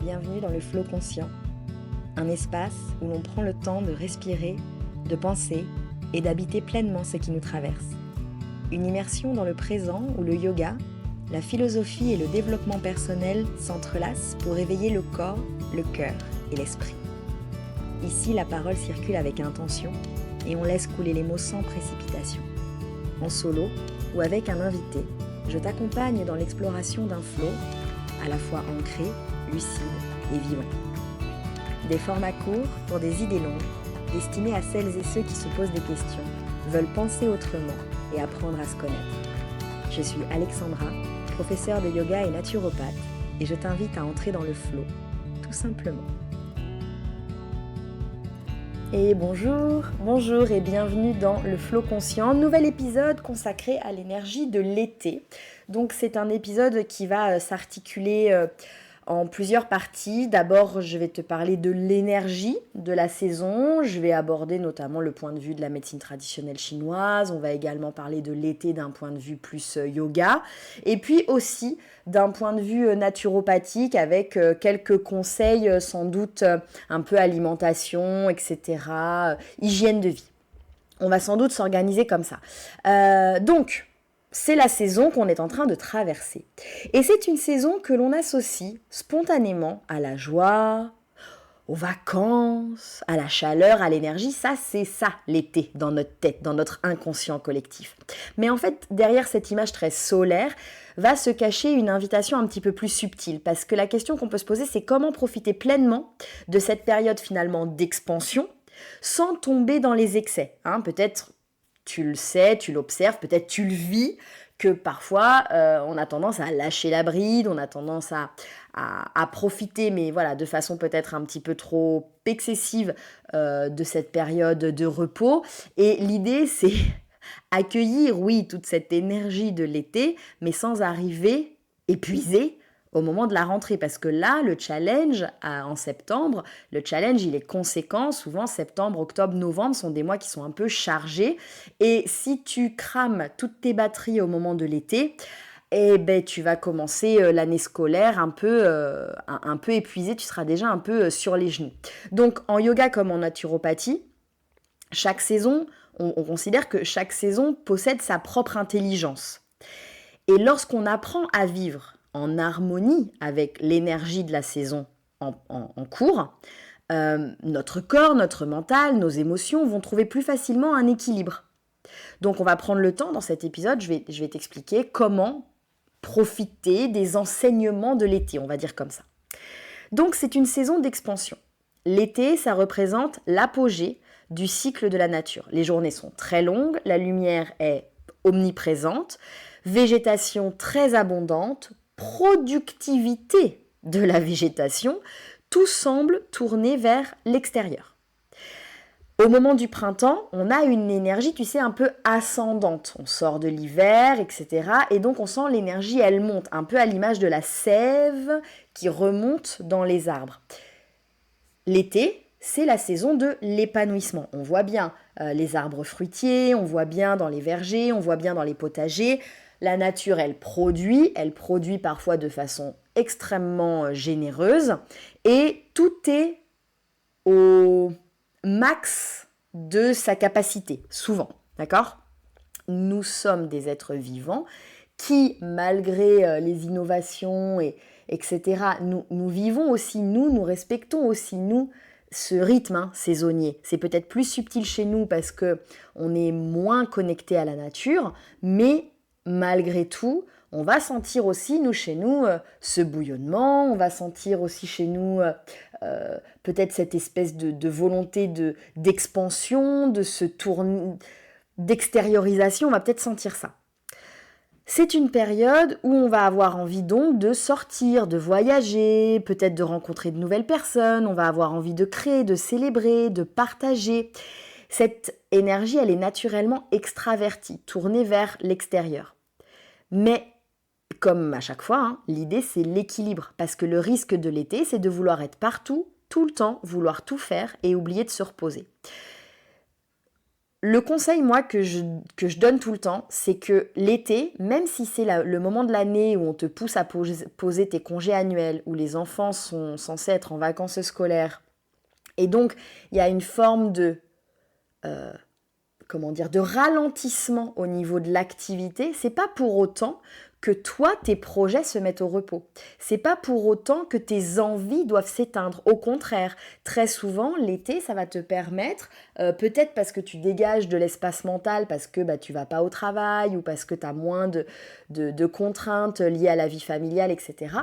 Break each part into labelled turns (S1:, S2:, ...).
S1: bienvenue dans le Flow Conscient, un espace où l'on prend le temps de respirer, de penser et d'habiter pleinement ce qui nous traverse. Une immersion dans le présent où le yoga, la philosophie et le développement personnel s'entrelacent pour éveiller le corps, le cœur et l'esprit. Ici, la parole circule avec intention et on laisse couler les mots sans précipitation. En solo ou avec un invité, je t'accompagne dans l'exploration d'un flow à la fois ancré, lucide et vivant. Des formats courts pour des idées longues, destinés à celles et ceux qui se posent des questions, veulent penser autrement et apprendre à se connaître. Je suis Alexandra, professeure de yoga et naturopathe, et je t'invite à entrer dans le flow, tout simplement. Et bonjour et bienvenue dans le Flow Conscient, nouvel épisode consacré à l'énergie de l'été. Donc c'est un épisode qui va s'articuler en plusieurs parties. D'abord, je vais te parler de l'énergie de la saison. Je vais aborder notamment le point de vue de la médecine traditionnelle chinoise. On va également parler de l'été d'un point de vue plus yoga. Et puis aussi d'un point de vue naturopathique avec quelques conseils sans doute un peu alimentation, etc. Hygiène de vie. On va sans doute s'organiser comme ça. Donc, c'est la saison qu'on est en train de traverser. Et c'est une saison que l'on associe spontanément à la joie, aux vacances, à la chaleur, à l'énergie. C'est ça l'été dans notre tête, dans notre inconscient collectif. Mais en fait, derrière cette image très solaire, va se cacher une invitation un petit peu plus subtile. Parce que la question qu'on peut se poser, c'est comment profiter pleinement de cette période finalement d'expansion sans tomber dans les excès. Peut-être tu le sais, tu l'observes, peut-être tu le vis, que parfois on a tendance à lâcher la bride, on a tendance à profiter, mais voilà, de façon peut-être un petit peu trop excessive de cette période de repos. Et l'idée, c'est accueillir, oui, toute cette énergie de l'été, mais sans arriver épuisé au moment de la rentrée, parce que là, le challenge en septembre, le challenge, il est conséquent. Souvent, septembre, octobre, novembre sont des mois qui sont un peu chargés. Et si tu crames toutes tes batteries au moment de l'été, tu vas commencer l'année scolaire un peu épuisé, tu seras déjà un peu sur les genoux. Donc, en yoga comme en naturopathie, chaque saison, on considère que chaque saison possède sa propre intelligence. Et lorsqu'on apprend à vivre en harmonie avec l'énergie de la saison en cours, notre corps, notre mental, nos émotions vont trouver plus facilement un équilibre. Donc on va prendre le temps dans cet épisode, je vais t'expliquer comment profiter des enseignements de l'été, on va dire comme ça. Donc c'est une saison d'expansion. L'été, ça représente l'apogée du cycle de la nature. Les journées sont très longues, la lumière est omniprésente, végétation très abondante, productivité de la végétation, tout semble tourner vers l'extérieur. Au moment du printemps, on a une énergie, tu sais, un peu ascendante. On sort de l'hiver, etc. Et donc on sent l'énergie, elle monte, un peu à l'image de la sève qui remonte dans les arbres. L'été, c'est la saison de l'épanouissement. On voit bien les arbres fruitiers, on voit bien dans les vergers, on voit bien dans les potagers. La nature, elle produit parfois de façon extrêmement généreuse et tout est au max de sa capacité, souvent, d'accord ? Nous sommes des êtres vivants qui, malgré les innovations, etc., nous vivons aussi, nous respectons aussi, nous, ce rythme saisonnier. C'est peut-être plus subtil chez nous parce qu'on est moins connecté à la nature, mais malgré tout, on va sentir aussi, chez nous, ce bouillonnement, on va sentir aussi chez nous peut-être cette espèce de volonté d'expansion, d'extériorisation, on va peut-être sentir ça. C'est une période où on va avoir envie donc de sortir, de voyager, peut-être de rencontrer de nouvelles personnes, on va avoir envie de créer, de célébrer, de partager. Cette énergie, elle est naturellement extravertie, tournée vers l'extérieur. Mais comme à chaque fois, l'idée c'est l'équilibre, parce que le risque de l'été, c'est de vouloir être partout, tout le temps, vouloir tout faire et oublier de se reposer. Le conseil, moi, que je donne tout le temps, c'est que l'été, même si c'est le moment de l'année où on te pousse à poser tes congés annuels, où les enfants sont censés être en vacances scolaires, et donc il y a une forme euh, de ralentissement au niveau de l'activité, c'est pas pour autant que toi, tes projets se mettent au repos. C'est pas pour autant que tes envies doivent s'éteindre. Au contraire, très souvent, l'été, ça va te permettre, peut-être parce que tu dégages de l'espace mental, parce que tu vas pas au travail ou parce que tu as moins de contraintes liées à la vie familiale, etc.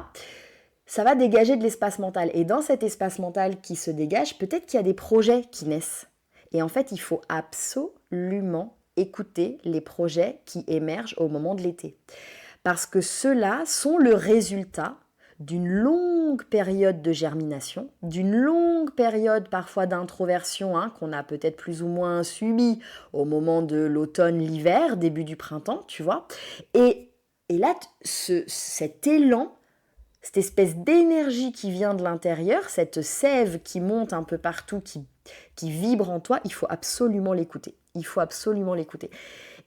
S1: Ça va dégager de l'espace mental. Et dans cet espace mental qui se dégage, peut-être qu'il y a des projets qui naissent. Et en fait, il faut absolument écouter les projets qui émergent au moment de l'été. Parce que ceux-là sont le résultat d'une longue période de germination, d'une longue période parfois d'introversion qu'on a peut-être plus ou moins subie au moment de l'automne, l'hiver, début du printemps, tu vois. Et là, cet élan, cette espèce d'énergie qui vient de l'intérieur, cette sève qui monte un peu partout, qui vibre en toi, il faut absolument l'écouter. Il faut absolument l'écouter.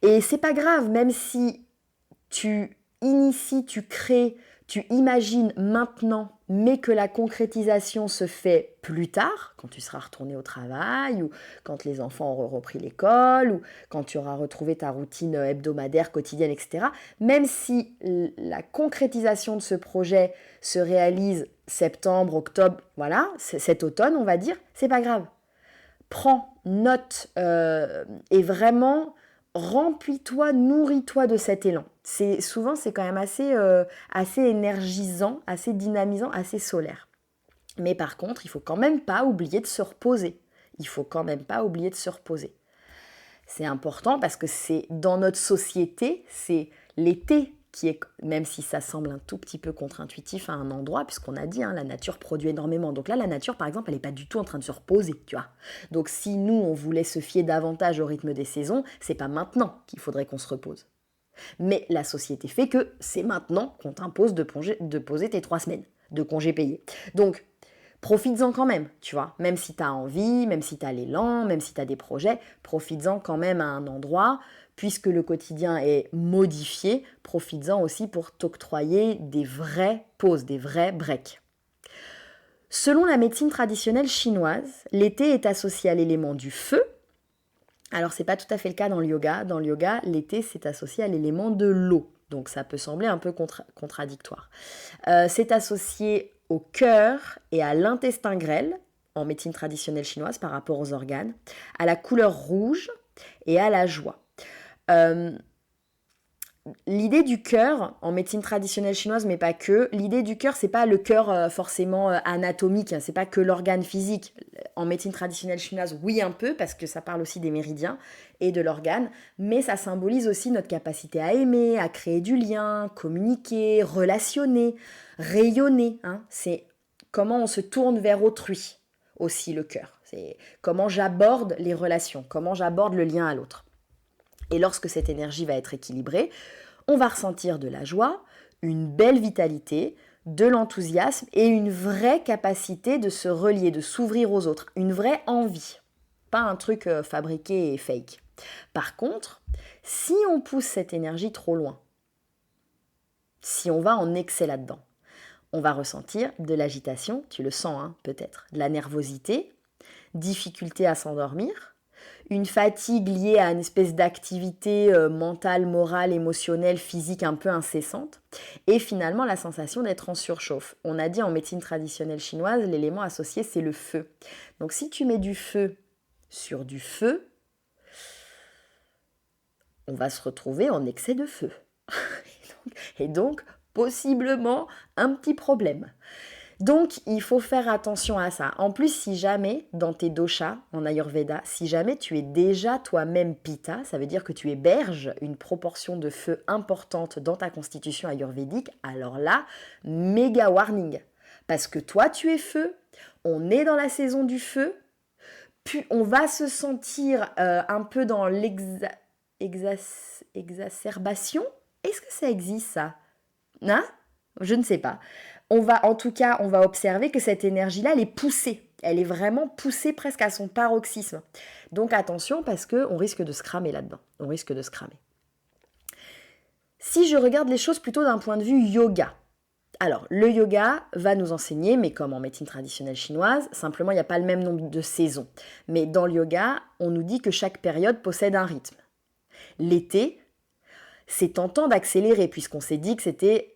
S1: Et c'est pas grave, même si tu inities, tu crées, tu imagines maintenant, mais que la concrétisation se fait plus tard, quand tu seras retourné au travail, ou quand les enfants auront repris l'école, ou quand tu auras retrouvé ta routine hebdomadaire, quotidienne, etc. Même si la concrétisation de ce projet se réalise septembre, octobre, voilà, cet automne, on va dire, c'est pas grave. Prends note et vraiment remplis-toi, nourris-toi de cet élan. Souvent, c'est quand même assez énergisant, assez dynamisant, assez solaire. Mais par contre, il faut quand même pas oublier de se reposer. Il faut quand même pas oublier de se reposer. C'est important parce que c'est dans notre société, c'est l'été qui est, même si ça semble un tout petit peu contre-intuitif à un endroit, puisqu'on a dit, la nature produit énormément. Donc là, la nature, par exemple, elle n'est pas du tout en train de se reposer, tu vois. Donc si nous, on voulait se fier davantage au rythme des saisons, c'est pas maintenant qu'il faudrait qu'on se repose. Mais la société fait que c'est maintenant qu'on t'impose de poser tes 3 semaines de congés payés. Donc, profites-en quand même, tu vois. Même si tu as envie, même si tu as l'élan, même si tu as des projets, profites-en quand même à un endroit. Puisque le quotidien est modifié, profites-en aussi pour t'octroyer des vraies pauses, des vrais breaks. Selon la médecine traditionnelle chinoise, l'été est associé à l'élément du feu. Alors, c'est pas tout à fait le cas dans le yoga. Dans le yoga, l'été, c'est associé à l'élément de l'eau. Donc, ça peut sembler un peu contradictoire. C'est associé au cœur et à l'intestin grêle, en médecine traditionnelle chinoise par rapport aux organes, à la couleur rouge et à la joie. L'idée du cœur, en médecine traditionnelle chinoise, mais pas que, l'idée du cœur, c'est pas le cœur forcément anatomique, c'est pas que l'organe physique. En médecine traditionnelle chinoise, oui un peu, parce que ça parle aussi des méridiens et de l'organe, mais ça symbolise aussi notre capacité à aimer, à créer du lien, communiquer, relationner, rayonner. C'est comment on se tourne vers autrui, aussi le cœur. C'est comment j'aborde les relations, comment j'aborde le lien à l'autre. Et lorsque cette énergie va être équilibrée, on va ressentir de la joie, une belle vitalité, de l'enthousiasme et une vraie capacité de se relier, de s'ouvrir aux autres, une vraie envie, pas un truc fabriqué et fake. Par contre, si on pousse cette énergie trop loin, si on va en excès là-dedans, on va ressentir de l'agitation, tu le sens peut-être, de la nervosité, difficulté à s'endormir, une fatigue liée à une espèce d'activité mentale, morale, émotionnelle, physique un peu incessante, et finalement la sensation d'être en surchauffe. On a dit en médecine traditionnelle chinoise, l'élément associé c'est le feu. Donc si tu mets du feu sur du feu, on va se retrouver en excès de feu. et donc possiblement un petit problème. Donc, il faut faire attention à ça. En plus, si jamais, dans tes doshas, en Ayurveda, si jamais tu es déjà toi-même Pitta, ça veut dire que tu héberges une proportion de feu importante dans ta constitution ayurvédique, alors là, méga warning. Parce que toi, tu es feu, on est dans la saison du feu, puis on va se sentir un peu dans l'exacerbation. Est-ce que ça existe, ça ? Je ne sais pas. On va observer que cette énergie-là, elle est poussée. Elle est vraiment poussée presque à son paroxysme. Donc attention parce qu'on risque de se cramer là-dedans. On risque de se cramer. Si je regarde les choses plutôt d'un point de vue yoga, alors le yoga va nous enseigner, mais comme en médecine traditionnelle chinoise, simplement il n'y a pas le même nombre de saisons. Mais dans le yoga, on nous dit que chaque période possède un rythme. L'été, c'est tentant d'accélérer puisqu'on s'est dit que c'était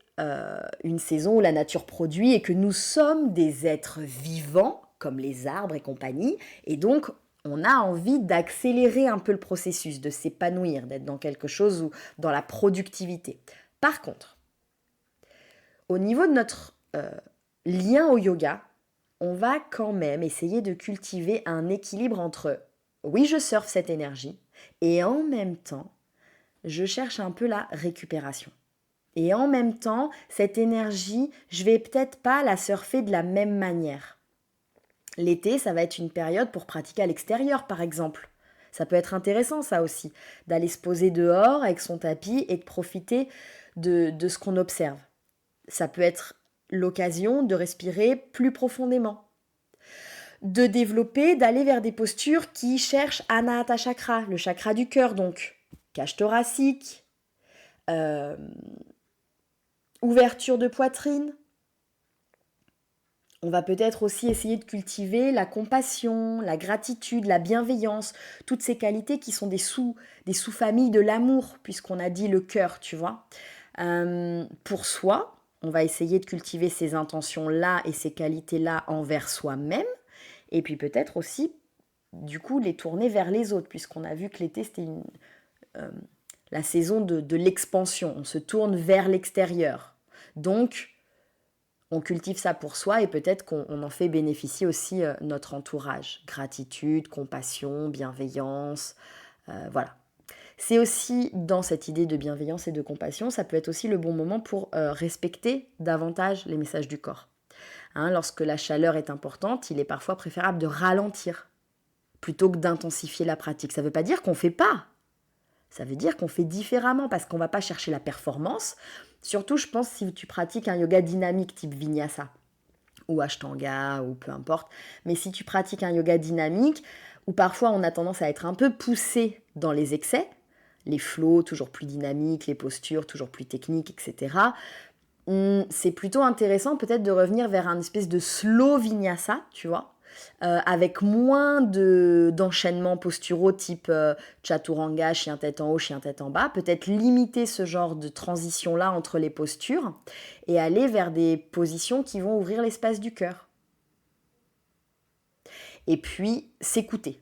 S1: une saison où la nature produit et que nous sommes des êtres vivants, comme les arbres et compagnie, et donc on a envie d'accélérer un peu le processus, de s'épanouir, d'être dans quelque chose ou dans la productivité. Par contre, au niveau de notre lien au yoga, on va quand même essayer de cultiver un équilibre entre oui, je surfe cette énergie et en même temps, je cherche un peu la récupération. Et en même temps, cette énergie, je vais peut-être pas la surfer de la même manière. L'été, ça va être une période pour pratiquer à l'extérieur, par exemple. Ça peut être intéressant, ça aussi, d'aller se poser dehors avec son tapis et de profiter de ce qu'on observe. Ça peut être l'occasion de respirer plus profondément, de développer, d'aller vers des postures qui cherchent Anahata Chakra, le chakra du cœur, donc cage thoracique, ouverture de poitrine. On va peut-être aussi essayer de cultiver la compassion, la gratitude, la bienveillance, toutes ces qualités qui sont des sous-familles de l'amour, puisqu'on a dit le cœur, tu vois. Pour soi, on va essayer de cultiver ces intentions-là et ces qualités-là envers soi-même, et puis peut-être aussi, du coup, les tourner vers les autres, puisqu'on a vu que l'été, c'était la saison de l'expansion. On se tourne vers l'extérieur. Donc, on cultive ça pour soi et peut-être qu'on en fait bénéficier aussi notre entourage. Gratitude, compassion, bienveillance, voilà. C'est aussi dans cette idée de bienveillance et de compassion, ça peut être aussi le bon moment pour respecter davantage les messages du corps. Lorsque la chaleur est importante, il est parfois préférable de ralentir plutôt que d'intensifier la pratique. Ça ne veut pas dire qu'on ne fait pas. Ça veut dire qu'on fait différemment parce qu'on ne va pas chercher la performance. Surtout, je pense, si tu pratiques un yoga dynamique type Vinyasa ou Ashtanga ou peu importe. Mais si tu pratiques un yoga dynamique où parfois on a tendance à être un peu poussé dans les excès, les flows toujours plus dynamiques, les postures toujours plus techniques, etc., c'est plutôt intéressant peut-être de revenir vers un espèce de slow Vinyasa, tu vois, avec moins d'enchaînements posturaux type chaturanga, chien tête en haut, chien tête en bas, peut-être limiter ce genre de transition-là entre les postures et aller vers des positions qui vont ouvrir l'espace du cœur. Et puis, s'écouter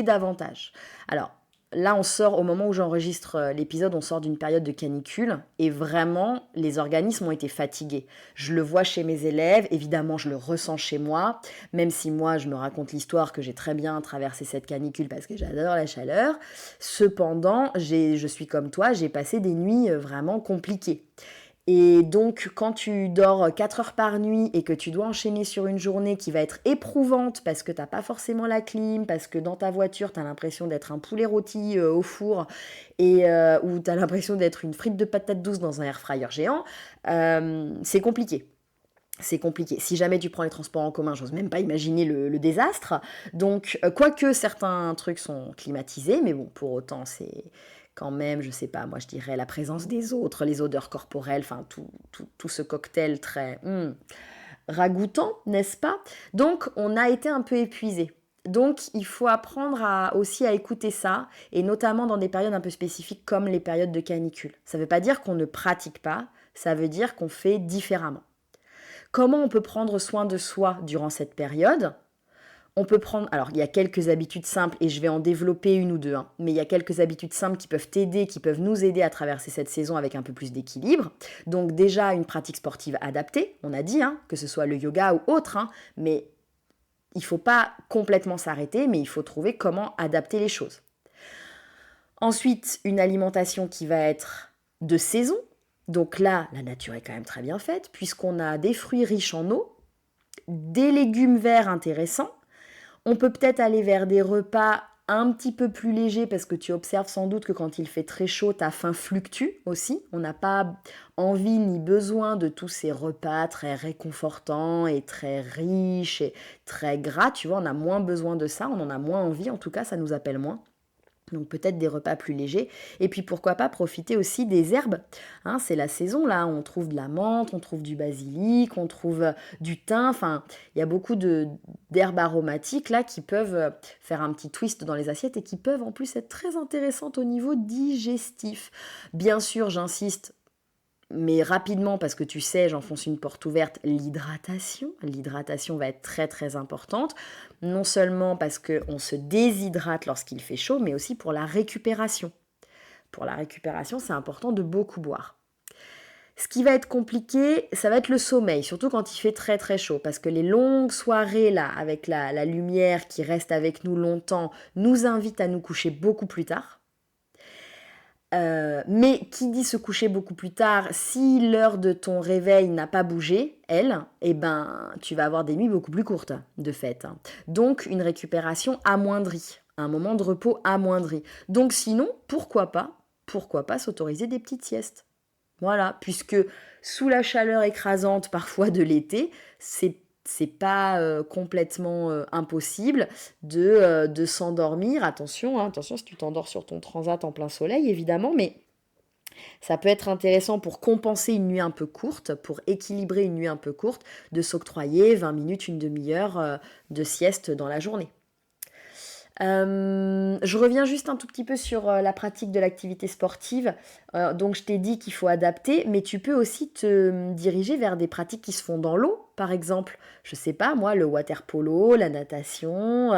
S1: davantage. Alors, là, on sort, au moment où j'enregistre l'épisode, on sort d'une période de canicule et vraiment, les organismes ont été fatigués. Je le vois chez mes élèves, évidemment, je le ressens chez moi, même si moi, je me raconte l'histoire que j'ai très bien traversé cette canicule parce que j'adore la chaleur. Cependant, je suis comme toi, j'ai passé des nuits vraiment compliquées. Et donc, quand tu dors 4 heures par nuit et que tu dois enchaîner sur une journée qui va être éprouvante parce que t'as pas forcément la clim, parce que dans ta voiture, tu as l'impression d'être un poulet rôti au four et ou tu as l'impression d'être une frite de patates douces dans un air fryer géant, c'est compliqué. C'est compliqué. Si jamais tu prends les transports en commun, j'ose même pas imaginer le désastre. Donc, quoique certains trucs sont climatisés, mais bon, pour autant, c'est quand même, je sais pas, moi je dirais la présence des autres, les odeurs corporelles, enfin tout ce cocktail très ragoûtant, n'est-ce pas? Donc, on a été un peu épuisé. Donc, il faut apprendre aussi à écouter ça, et notamment dans des périodes un peu spécifiques comme les périodes de canicule. Ça veut pas dire qu'on ne pratique pas, ça veut dire qu'on fait différemment. Comment on peut prendre soin de soi durant cette période ? On peut prendre, alors il y a quelques habitudes simples et je vais en développer une ou deux, mais il y a quelques habitudes simples qui peuvent t'aider, qui peuvent nous aider à traverser cette saison avec un peu plus d'équilibre. Donc déjà une pratique sportive adaptée, on a dit, que ce soit le yoga ou autre, mais il ne faut pas complètement s'arrêter, mais il faut trouver comment adapter les choses. Ensuite, une alimentation qui va être de saison. Donc là, la nature est quand même très bien faite, puisqu'on a des fruits riches en eau, des légumes verts intéressants. On peut peut-être aller vers des repas un petit peu plus léger parce que tu observes sans doute que quand il fait très chaud, ta faim fluctue aussi. On n'a pas envie ni besoin de tous ces repas très réconfortants et très riches et très gras, tu vois, on a moins besoin de ça, on en a moins envie, en tout cas ça nous appelle moins. Donc peut-être des repas plus légers. Et puis pourquoi pas profiter aussi des herbes. Hein, c'est la saison là, on trouve de la menthe, on trouve du basilic, on trouve du thym. Enfin, il y a beaucoup d'herbes aromatiques là qui peuvent faire un petit twist dans les assiettes et qui peuvent en plus être très intéressantes au niveau digestif. Bien sûr, j'insiste, mais rapidement, parce que tu sais, j'enfonce une porte ouverte, l'hydratation. L'hydratation va être très très importante, non seulement parce qu'on se déshydrate lorsqu'il fait chaud, mais aussi pour la récupération. Pour la récupération, c'est important de beaucoup boire. Ce qui va être compliqué, ça va être le sommeil, surtout quand il fait très très chaud, parce que les longues soirées là, avec la lumière qui reste avec nous longtemps, nous invitent à nous coucher beaucoup plus tard. Mais qui dit se coucher beaucoup plus tard, si l'heure de ton réveil n'a pas bougé, elle, eh ben, tu vas avoir des nuits beaucoup plus courtes, de fait. Donc, une récupération amoindrie, un moment de repos amoindri. Donc, sinon, pourquoi pas s'autoriser des petites siestes. Voilà, puisque sous la chaleur écrasante parfois de l'été, c'est pas complètement impossible de s'endormir. Attention, hein, attention si tu t'endors sur ton transat en plein soleil, évidemment, mais ça peut être intéressant pour compenser une nuit un peu courte, pour équilibrer une nuit un peu courte, de s'octroyer 20 minutes, une demi-heure de sieste dans la journée. Je reviens juste un tout petit peu sur la pratique de l'activité sportive. Donc je t'ai dit qu'il faut adapter, mais tu peux aussi te diriger vers des pratiques qui se font dans l'eau, par exemple. Je sais pas moi, le water polo, la natation,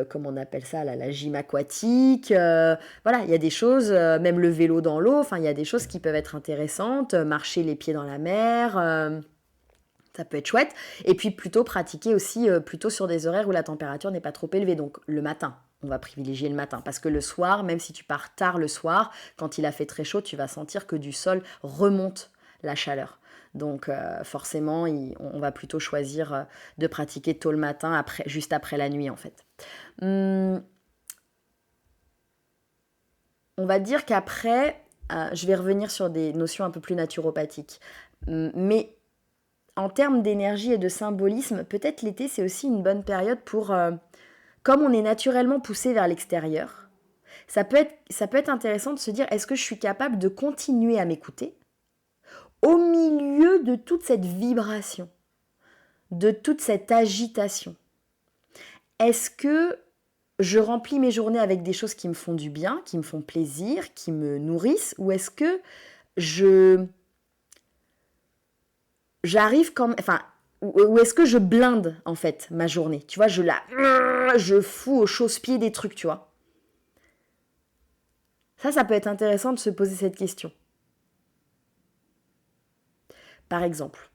S1: comment on appelle ça, la gym aquatique. Voilà, il y a des choses, même le vélo dans l'eau. Enfin, il y a des choses qui peuvent être intéressantes. Marcher les pieds dans la mer. Ça peut être chouette. Et puis plutôt pratiquer aussi plutôt sur des horaires où la température n'est pas trop élevée. Donc le matin, on va privilégier le matin. Parce que le soir, même si tu pars tard le soir, quand il a fait très chaud, tu vas sentir que du sol remonte la chaleur. Donc forcément, on va plutôt choisir de pratiquer tôt le matin, juste après la nuit en fait. On va dire qu'après, je vais revenir sur des notions un peu plus naturopathiques. Mais en termes d'énergie et de symbolisme, peut-être l'été, c'est aussi une bonne période pour, comme on est naturellement poussé vers l'extérieur, ça peut être intéressant de se dire, est-ce que je suis capable de continuer à m'écouter au milieu de toute cette vibration, de toute cette agitation? Est-ce que je remplis mes journées avec des choses qui me font du bien, qui me font plaisir, qui me nourrissent, ou est-ce que j'arrive comme, enfin, ou est-ce que je blinde en fait ma journée? Tu vois, je fous au chausse-pied des trucs, tu vois. Ça peut être intéressant de se poser cette question. Par exemple,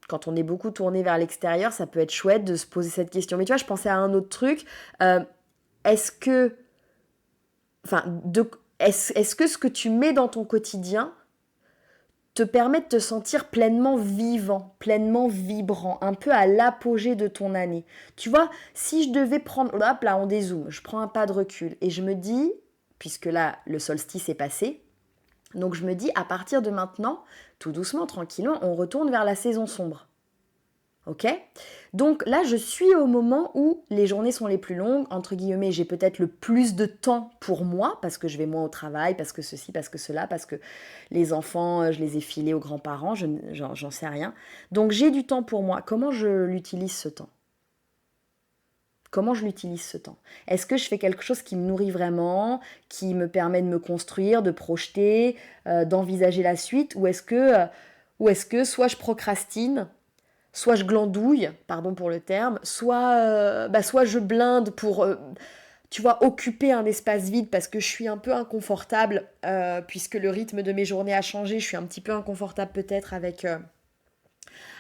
S1: quand on est beaucoup tourné vers l'extérieur, ça peut être chouette de se poser cette question. Mais tu vois, je pensais à un autre truc. Est-ce que ce que tu mets dans ton quotidien te permet de te sentir pleinement vivant, pleinement vibrant, un peu à l'apogée de ton année. Tu vois, si je devais prendre, hop là on dézoome, je prends un pas de recul et je me dis, puisque là le solstice est passé, donc je me dis à partir de maintenant, tout doucement, tranquillement, on retourne vers la saison sombre. Ok ? Donc là, je suis au moment où les journées sont les plus longues, entre guillemets, j'ai peut-être le plus de temps pour moi, parce que je vais moins au travail, parce que ceci, parce que cela, parce que les enfants, je les ai filés aux grands-parents, j'en sais rien. Donc j'ai du temps pour moi. Comment je l'utilise ce temps ? Comment je l'utilise ce temps ? Est-ce que je fais quelque chose qui me nourrit vraiment, qui me permet de me construire, de projeter, d'envisager la suite, ou est-ce que soit je procrastine, soit je glandouille, pardon pour le terme, soit je blinde pour, tu vois, occuper un espace vide parce que je suis un peu inconfortable, puisque le rythme de mes journées a changé, je suis un petit peu inconfortable peut-être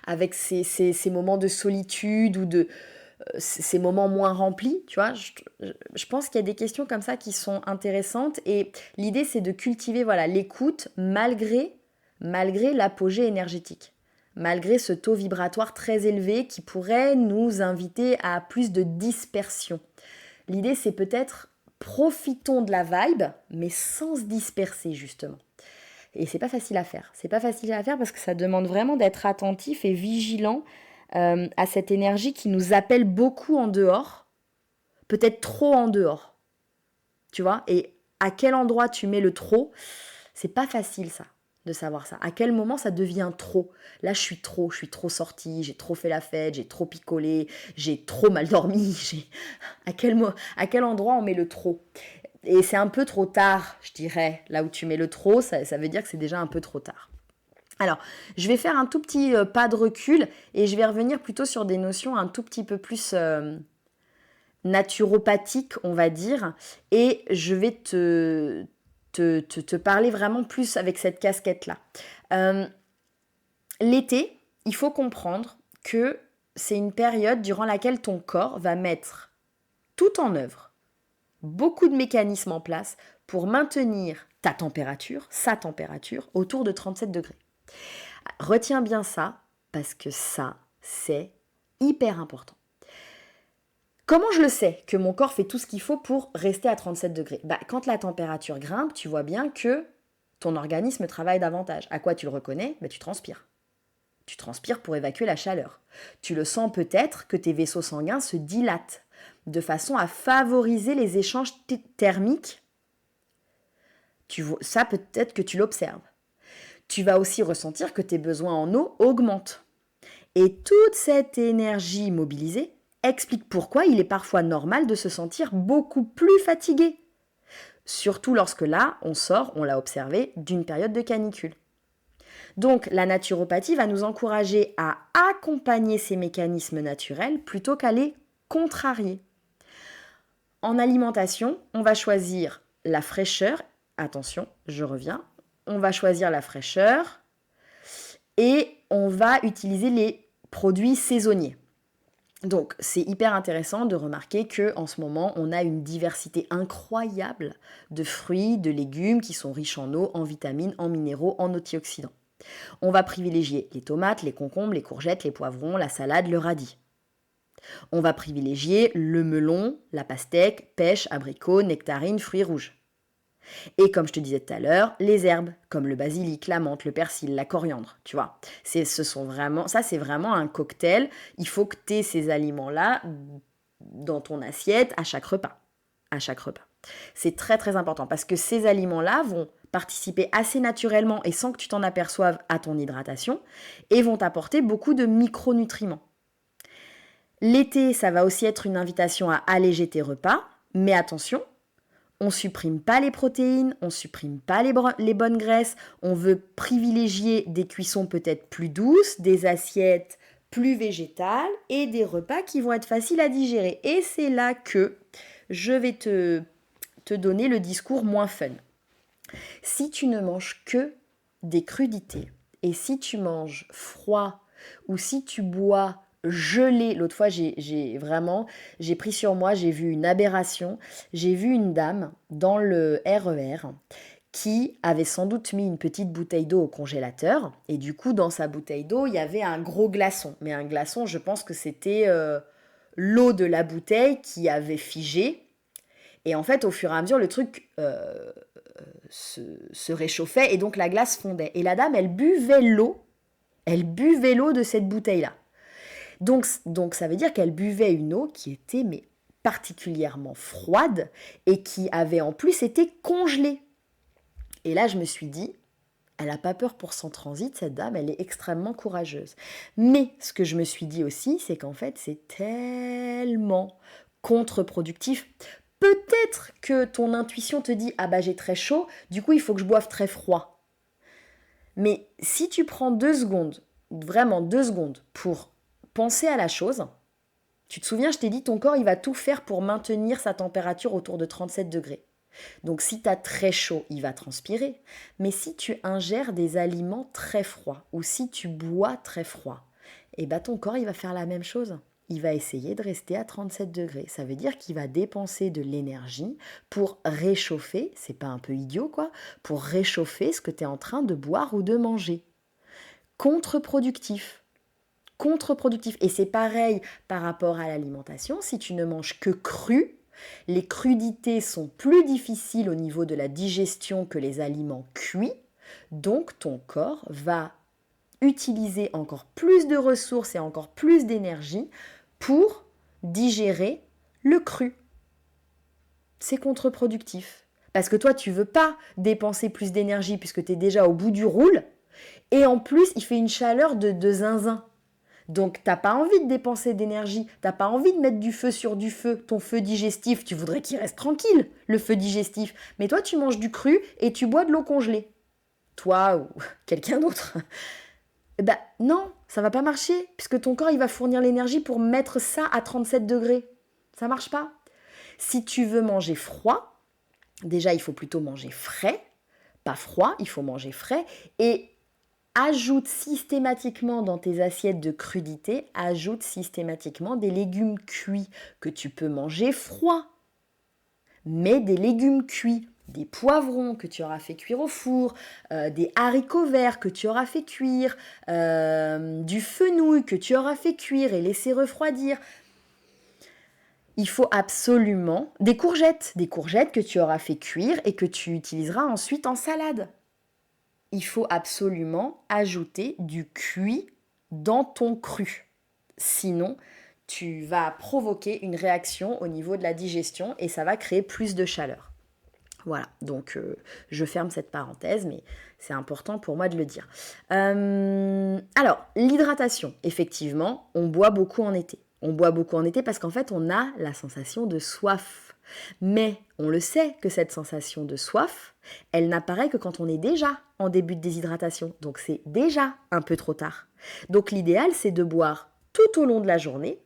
S1: avec ces moments de solitude ou de ces moments moins remplis, tu vois. Je pense qu'il y a des questions comme ça qui sont intéressantes et l'idée c'est de cultiver voilà, l'écoute malgré l'apogée énergétique. Malgré ce taux vibratoire très élevé qui pourrait nous inviter à plus de dispersion. L'idée, c'est peut-être profitons de la vibe, mais sans se disperser, justement. Et c'est pas facile à faire. C'est pas facile à faire parce que ça demande vraiment d'être attentif et vigilant à cette énergie qui nous appelle beaucoup en dehors, peut-être trop en dehors. Tu vois? Et à quel endroit tu mets le trop, c'est pas facile ça, de savoir ça. À quel moment ça devient trop? Là, je suis trop sortie, j'ai trop fait la fête, j'ai trop picolé, j'ai trop mal dormi. À quel endroit on met le trop? Et c'est un peu trop tard, je dirais. Là où tu mets le trop, ça veut dire que c'est déjà un peu trop tard. Alors, je vais faire un tout petit pas de recul et je vais revenir plutôt sur des notions un tout petit peu plus naturopathiques, on va dire. Et je vais te parler vraiment plus avec cette casquette-là. L'été, il faut comprendre que c'est une période durant laquelle ton corps va mettre tout en œuvre, beaucoup de mécanismes en place pour maintenir ta température, sa température, autour de 37 degrés. Retiens bien ça, parce que ça, c'est hyper important. Comment je le sais que mon corps fait tout ce qu'il faut pour rester à 37 degrés? Quand la température grimpe, tu vois bien que ton organisme travaille davantage. À quoi tu le reconnais? Tu transpires. Tu transpires pour évacuer la chaleur. Tu le sens peut-être que tes vaisseaux sanguins se dilatent de façon à favoriser les échanges thermiques. Ça, peut-être que tu l'observes. Tu vas aussi ressentir que tes besoins en eau augmentent. Et toute cette énergie mobilisée explique pourquoi il est parfois normal de se sentir beaucoup plus fatigué. Surtout lorsque là, on sort, on l'a observé, d'une période de canicule. Donc la naturopathie va nous encourager à accompagner ces mécanismes naturels plutôt qu'à les contrarier. En alimentation, on va choisir la fraîcheur. Attention, je reviens. On va choisir la fraîcheur et on va utiliser les produits saisonniers. Donc, c'est hyper intéressant de remarquer qu'en ce moment, on a une diversité incroyable de fruits, de légumes qui sont riches en eau, en vitamines, en minéraux, en antioxydants. On va privilégier les tomates, les concombres, les courgettes, les poivrons, la salade, le radis. On va privilégier le melon, la pastèque, pêche, abricot, nectarine, fruits rouges. Et comme je te disais tout à l'heure, les herbes, comme le basilic, la menthe, le persil, la coriandre, tu vois. C'est vraiment un cocktail. Il faut que tu aies ces aliments-là dans ton assiette à chaque repas. C'est très très important parce que ces aliments-là vont participer assez naturellement et sans que tu t'en aperçoives à ton hydratation et vont t'apporter beaucoup de micronutriments. L'été, ça va aussi être une invitation à alléger tes repas, mais attention, on ne supprime pas les protéines, on ne supprime pas les bonnes graisses, on veut privilégier des cuissons peut-être plus douces, des assiettes plus végétales et des repas qui vont être faciles à digérer. Et c'est là que je vais te donner le discours moins fun. Si tu ne manges que des crudités et si tu manges froid ou si tu bois gelé, l'autre fois j'ai pris sur moi, j'ai vu une aberration, j'ai vu une dame dans le RER qui avait sans doute mis une petite bouteille d'eau au congélateur et du coup dans sa bouteille d'eau il y avait un gros glaçon, mais un glaçon je pense que c'était l'eau de la bouteille qui avait figé et en fait au fur et à mesure le truc se réchauffait et donc la glace fondait et la dame elle buvait l'eau de cette bouteille là. Donc ça veut dire qu'elle buvait une eau qui était particulièrement froide et qui avait en plus été congelée. Et là, je me suis dit, elle n'a pas peur pour son transit, cette dame, elle est extrêmement courageuse. Mais ce que je me suis dit aussi, c'est qu'en fait, c'est tellement contre-productif. Peut-être que ton intuition te dit « Ah j'ai très chaud, du coup il faut que je boive très froid ». Mais si tu prends 2 secondes, vraiment 2 secondes pour penser à la chose, tu te souviens, je t'ai dit, ton corps, il va tout faire pour maintenir sa température autour de 37 degrés. Donc si tu as très chaud, il va transpirer. Mais si tu ingères des aliments très froids ou si tu bois très froid, ton corps, il va faire la même chose. Il va essayer de rester à 37 degrés. Ça veut dire qu'il va dépenser de l'énergie pour réchauffer, c'est pas un peu idiot quoi, pour réchauffer ce que tu es en train de boire ou de manger. Contre-productif. Et c'est pareil par rapport à l'alimentation. Si tu ne manges que cru, Les crudités sont plus difficiles au niveau de la digestion que les aliments cuits, donc ton corps va utiliser encore plus de ressources et encore plus d'énergie pour digérer le cru. C'est contre-productif. Parce que toi, tu veux pas dépenser plus d'énergie puisque tu es déjà au bout du roule. Et en plus, il fait une chaleur de zinzin. Donc, t'as pas envie de dépenser d'énergie. T'as pas envie de mettre du feu sur du feu. Ton feu digestif, tu voudrais qu'il reste tranquille, le feu digestif. Mais toi, tu manges du cru et tu bois de l'eau congelée. Toi ou quelqu'un d'autre. Ben non, ça va pas marcher. Puisque ton corps, il va fournir l'énergie pour mettre ça à 37 degrés. Ça marche pas. Si tu veux manger froid, déjà, il faut plutôt manger frais, pas froid, il faut manger frais. Et ajoute systématiquement dans tes assiettes de crudité, ajoute systématiquement des légumes cuits que tu peux manger froid. Mais des légumes cuits, des poivrons que tu auras fait cuire au four, des haricots verts que tu auras fait cuire, du fenouil que tu auras fait cuire et laisser refroidir. Il faut absolument des courgettes que tu auras fait cuire et que tu utiliseras ensuite en salade. Il faut absolument ajouter du cuit dans ton cru. Sinon, tu vas provoquer une réaction au niveau de la digestion et ça va créer plus de chaleur. Voilà, donc je ferme cette parenthèse, mais c'est important pour moi de le dire. Alors, l'hydratation, effectivement, on boit beaucoup en été. On boit beaucoup en été parce qu'en fait, on a la sensation de soif. Mais on le sait que cette sensation de soif, elle n'apparaît que quand on est déjà en début de déshydratation. Donc c'est déjà un peu trop tard. Donc l'idéal, c'est de boire tout au long de la journée,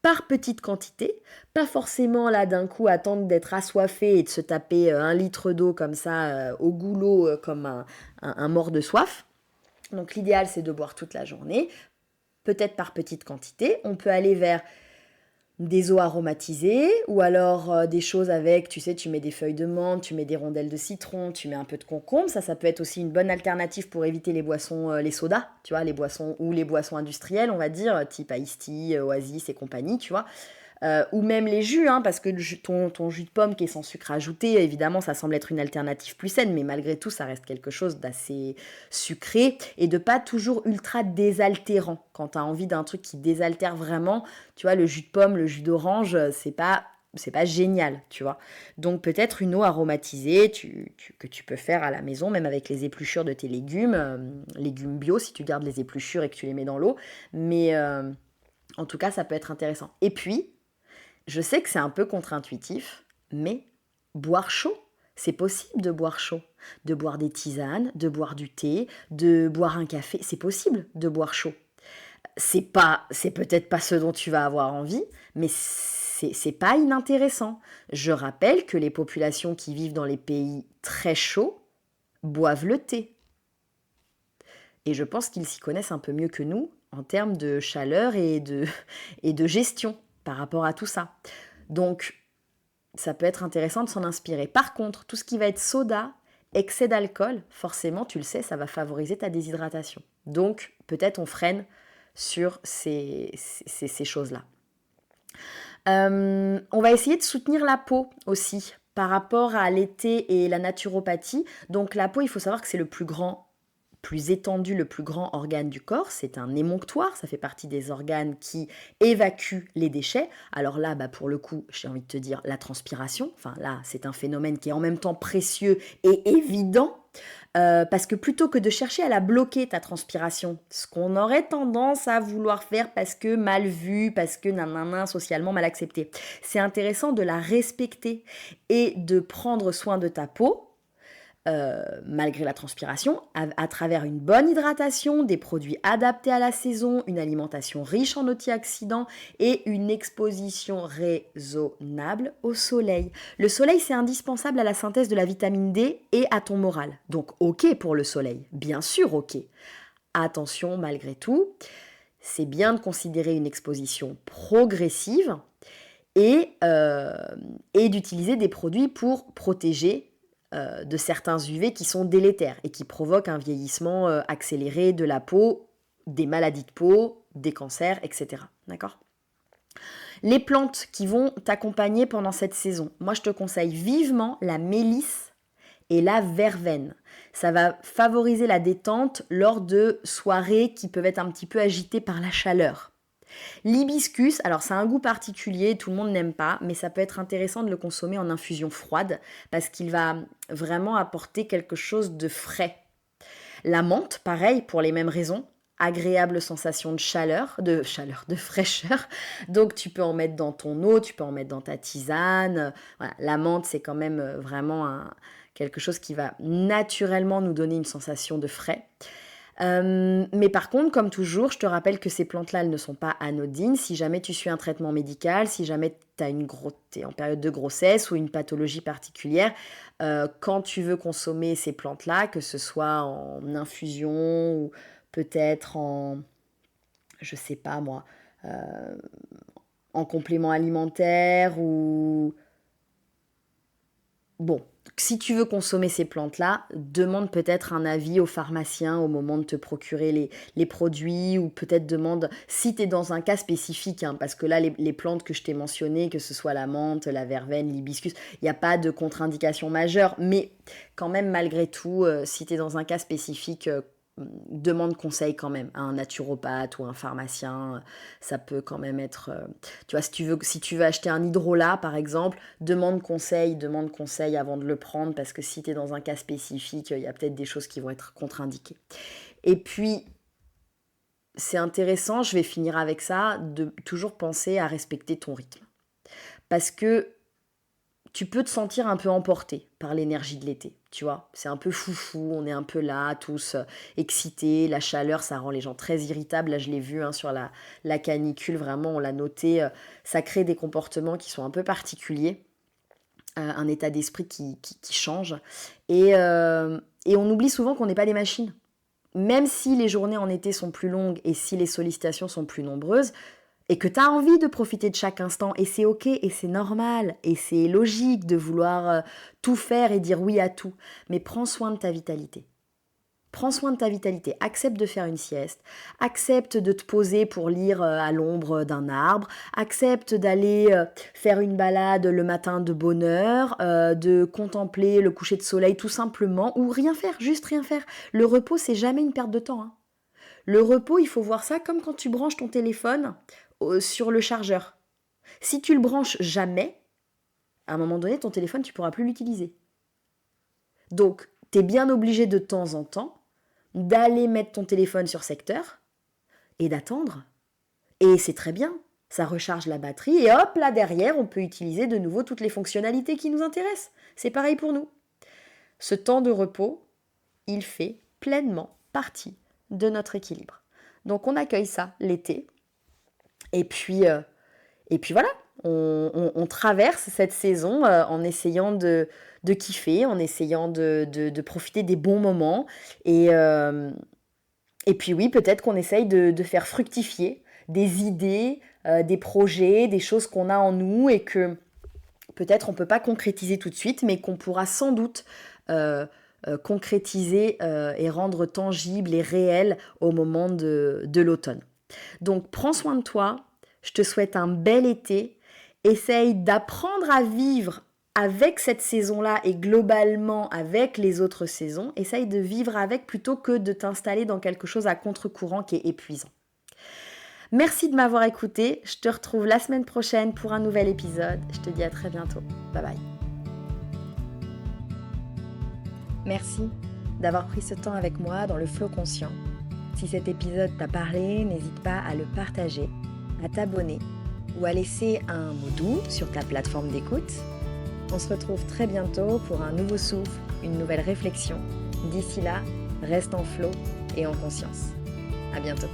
S1: par petite quantité, pas forcément là d'un coup attendre d'être assoiffé et de se taper 1 litre d'eau comme ça au goulot comme un mort de soif. Donc l'idéal, c'est de boire toute la journée, peut-être par petite quantité. On peut aller vers des eaux aromatisées ou alors des choses avec, tu sais, tu mets des feuilles de menthe, tu mets des rondelles de citron, tu mets un peu de concombre. Ça peut être aussi une bonne alternative pour éviter les boissons, les sodas, tu vois, les boissons ou les boissons industrielles, on va dire, type Ice Tea, Oasis et compagnie, tu vois. Ou même les jus, hein, parce que ton jus de pomme qui est sans sucre ajouté, évidemment, ça semble être une alternative plus saine, mais malgré tout, ça reste quelque chose d'assez sucré et de pas toujours ultra désaltérant. Quand tu as envie d'un truc qui désaltère vraiment, tu vois, le jus de pomme, le jus d'orange, c'est pas génial, tu vois. Donc peut-être une eau aromatisée que tu peux faire à la maison, même avec les épluchures de tes légumes, légumes bio, si tu gardes les épluchures et que tu les mets dans l'eau. Mais en tout cas, ça peut être intéressant. Et puis, je sais que c'est un peu contre-intuitif, mais boire chaud, c'est possible de boire chaud. De boire des tisanes, de boire du thé, de boire un café, c'est possible de boire chaud. C'est peut-être pas ce dont tu vas avoir envie, mais c'est pas inintéressant. Je rappelle que les populations qui vivent dans les pays très chauds boivent le thé. Et je pense qu'ils s'y connaissent un peu mieux que nous en termes de chaleur et de gestion par rapport à tout ça. Donc, ça peut être intéressant de s'en inspirer. Par contre, tout ce qui va être soda, excès d'alcool, forcément, tu le sais, ça va favoriser ta déshydratation. Donc, peut-être on freine sur ces choses-là. On va essayer de soutenir la peau aussi par rapport à l'été et la naturopathie. Donc, la peau, il faut savoir que c'est le plus étendu, le plus grand organe du corps, c'est un émonctoire, ça fait partie des organes qui évacuent les déchets. Alors là, pour le coup, j'ai envie de te dire la transpiration, enfin là, c'est un phénomène qui est en même temps précieux et évident, parce que plutôt que de chercher à la bloquer, ta transpiration, ce qu'on aurait tendance à vouloir faire parce que mal vu, parce que socialement mal accepté, c'est intéressant de la respecter et de prendre soin de ta peau, malgré la transpiration, à travers une bonne hydratation, des produits adaptés à la saison, une alimentation riche en antioxydants et une exposition raisonnable au soleil. Le soleil, c'est indispensable à la synthèse de la vitamine D et à ton moral. Donc, ok pour le soleil, bien sûr ok. Attention, malgré tout, c'est bien de considérer une exposition progressive et d'utiliser des produits pour protéger de certains UV qui sont délétères et qui provoquent un vieillissement accéléré de la peau, des maladies de peau, des cancers, etc. D'accord ? Les plantes qui vont t'accompagner pendant cette saison, moi je te conseille vivement la mélisse et la verveine. Ça va favoriser la détente lors de soirées qui peuvent être un petit peu agitées par la chaleur. L'hibiscus, alors ça a un goût particulier, tout le monde n'aime pas, mais ça peut être intéressant de le consommer en infusion froide parce qu'il va vraiment apporter quelque chose de frais. La menthe, pareil, pour les mêmes raisons, agréable sensation de fraîcheur. Donc tu peux en mettre dans ton eau, tu peux en mettre dans ta tisane. Voilà, la menthe, c'est quand même vraiment quelque chose qui va naturellement nous donner une sensation de frais. Mais par contre, comme toujours, je te rappelle que ces plantes-là, elles ne sont pas anodines. Si jamais tu suis un traitement médical, si jamais tu es en période de grossesse ou une pathologie particulière, quand tu veux consommer ces plantes-là, que ce soit en infusion ou peut-être je sais pas moi, en complément alimentaire ou... Bon, si tu veux consommer ces plantes-là, demande peut-être un avis au pharmacien au moment de te procurer les produits ou peut-être demande si tu es dans un cas spécifique, parce que là, les plantes que je t'ai mentionnées, que ce soit la menthe, la verveine, l'hibiscus, il n'y a pas de contre-indication majeure, mais quand même, malgré tout, si tu es dans un cas spécifique, demande conseil quand même à un naturopathe ou un pharmacien, ça peut quand même être... tu vois, si tu veux acheter un hydrolat par exemple, demande conseil avant de le prendre parce que si tu es dans un cas spécifique, il y a peut-être des choses qui vont être contre-indiquées. Et puis, c'est intéressant, je vais finir avec ça, de toujours penser à respecter ton rythme. Parce que tu peux te sentir un peu emporté par l'énergie de l'été, tu vois. C'est un peu foufou, on est un peu là, tous excités. La chaleur, ça rend les gens très irritables. Là, je l'ai vu sur la canicule, vraiment, on l'a noté. Ça crée des comportements qui sont un peu particuliers, un état d'esprit qui change. Et on oublie souvent qu'on n'est pas des machines. Même si les journées en été sont plus longues et si les sollicitations sont plus nombreuses, et que tu as envie de profiter de chaque instant, et c'est ok, et c'est normal, et c'est logique de vouloir tout faire et dire oui à tout, mais prends soin de ta vitalité. Prends soin de ta vitalité, accepte de faire une sieste, accepte de te poser pour lire à l'ombre d'un arbre, accepte d'aller faire une balade le matin de bonne heure, de contempler le coucher de soleil tout simplement, ou rien faire, juste rien faire. Le repos, c'est jamais une perte de temps. Le repos, il faut voir ça comme quand tu branches ton téléphone sur le chargeur. Si tu le branches jamais, à un moment donné, ton téléphone, tu ne pourras plus l'utiliser. Donc, tu es bien obligé de temps en temps d'aller mettre ton téléphone sur secteur et d'attendre. Et c'est très bien, ça recharge la batterie et hop, là derrière, on peut utiliser de nouveau toutes les fonctionnalités qui nous intéressent. C'est pareil pour nous. Ce temps de repos, il fait pleinement partie de notre équilibre. Donc, on accueille ça l'été. Et puis voilà, on traverse cette saison en essayant de kiffer, en essayant de profiter des bons moments. Et puis oui, peut-être qu'on essaye de faire fructifier des idées, des projets, des choses qu'on a en nous et que peut-être on ne peut pas concrétiser tout de suite, mais qu'on pourra sans doute concrétiser et rendre tangible et réel au moment de l'automne. Donc, prends soin de toi, je te souhaite un bel été, essaye d'apprendre à vivre avec cette saison-là et globalement avec les autres saisons, essaye de vivre avec plutôt que de t'installer dans quelque chose à contre-courant qui est épuisant. Merci de m'avoir écouté, je te retrouve la semaine prochaine pour un nouvel épisode, je te dis à très bientôt, bye bye. Merci d'avoir pris ce temps avec moi dans le Flow Conscient. Si cet épisode t'a parlé, n'hésite pas à le partager, à t'abonner ou à laisser un mot doux sur ta plateforme d'écoute. On se retrouve très bientôt pour un nouveau souffle, une nouvelle réflexion. D'ici là, reste en flow et en conscience. À bientôt.